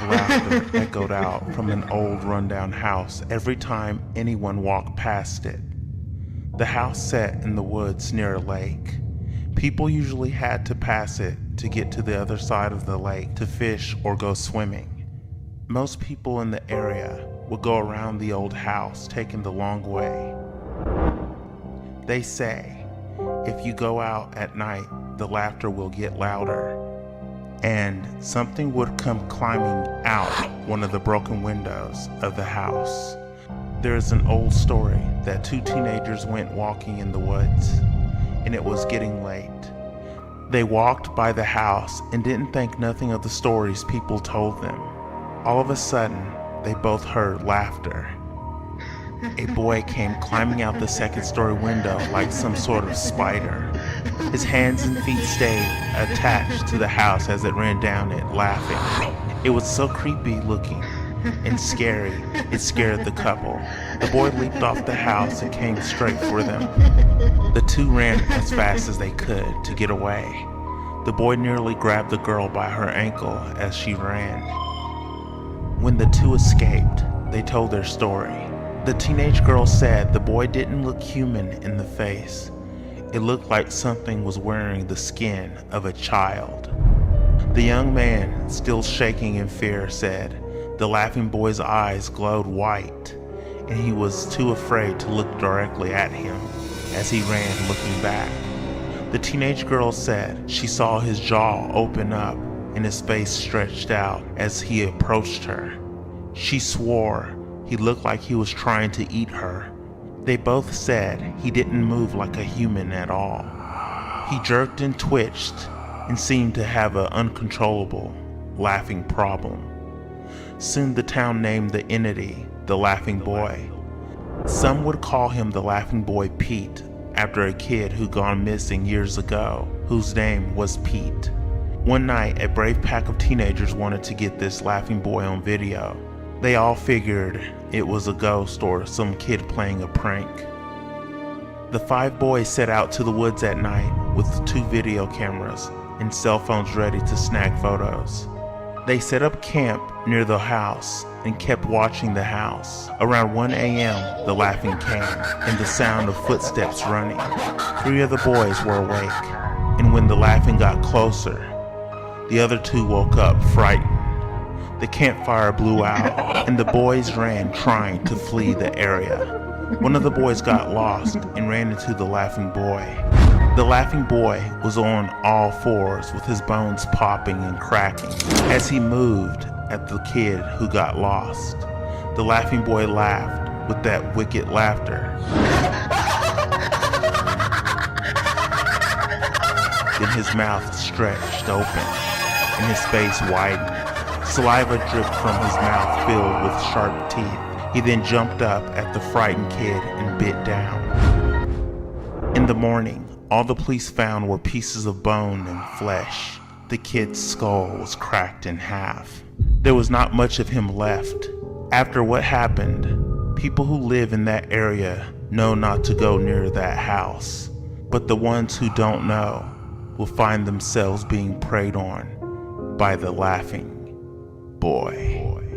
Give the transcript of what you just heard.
Laughter echoed out from an old rundown house every time anyone walked past it. The house sat in the woods near a lake. People usually had to pass it to get to the other side of the lake to fish or go swimming. Most people in the area would go around the old house, taking the long way. They say, if you go out at night, the laughter will get louder, and something would come climbing out one of the broken windows of the house. There is an old story that two teenagers went walking in the woods, and it was getting late. They walked by the house and didn't think nothing of the stories people told them. All of a sudden, they both heard laughter. A boy came climbing out the second-story window like some sort of spider. His hands and feet stayed attached to the house as it ran down it, laughing. It was so creepy looking and scary, it scared the couple. The boy leaped off the house and came straight for them. The two ran as fast as they could to get away. The boy nearly grabbed the girl by her ankle as she ran. When the two escaped, they told their story. The teenage girl said the boy didn't look human in the face. It looked like something was wearing the skin of a child. The young man, still shaking in fear, said the laughing boy's eyes glowed white, and he was too afraid to look directly at him as he ran looking back. The teenage girl said she saw his jaw open up and his face stretched out as he approached her. She swore he looked like he was trying to eat her. They both said he didn't move like a human at all. He jerked and twitched and seemed to have an uncontrollable laughing problem. Soon the town named the entity the Laughing Boy. Some would call him the Laughing Boy Pete, after a kid who gone missing years ago, whose name was Pete. One night, a brave pack of teenagers wanted to get this laughing boy on video. They all figured it was a ghost or some kid playing a prank. The 5 boys set out to the woods at night with 2 video cameras and cell phones ready to snag photos. They set up camp near the house and kept watching the house. Around 1 a.m., the laughing came and the sound of footsteps running. 3 of the boys were awake, and when the laughing got closer, the other 2 woke up frightened. The campfire blew out, and the boys ran trying to flee the area. One of the boys got lost and ran into the laughing boy. The laughing boy was on all 4s with his bones popping and cracking as he moved at the kid who got lost. The laughing boy laughed with that wicked laughter. Then his mouth stretched open and his face widened. Saliva dripped from his mouth filled with sharp teeth. He then jumped up at the frightened kid and bit down. In the morning, all the police found were pieces of bone and flesh. The kid's skull was cracked in half. There was not much of him left. After what happened, people who live in that area know not to go near that house. But the ones who don't know will find themselves being preyed on by the laughing boy.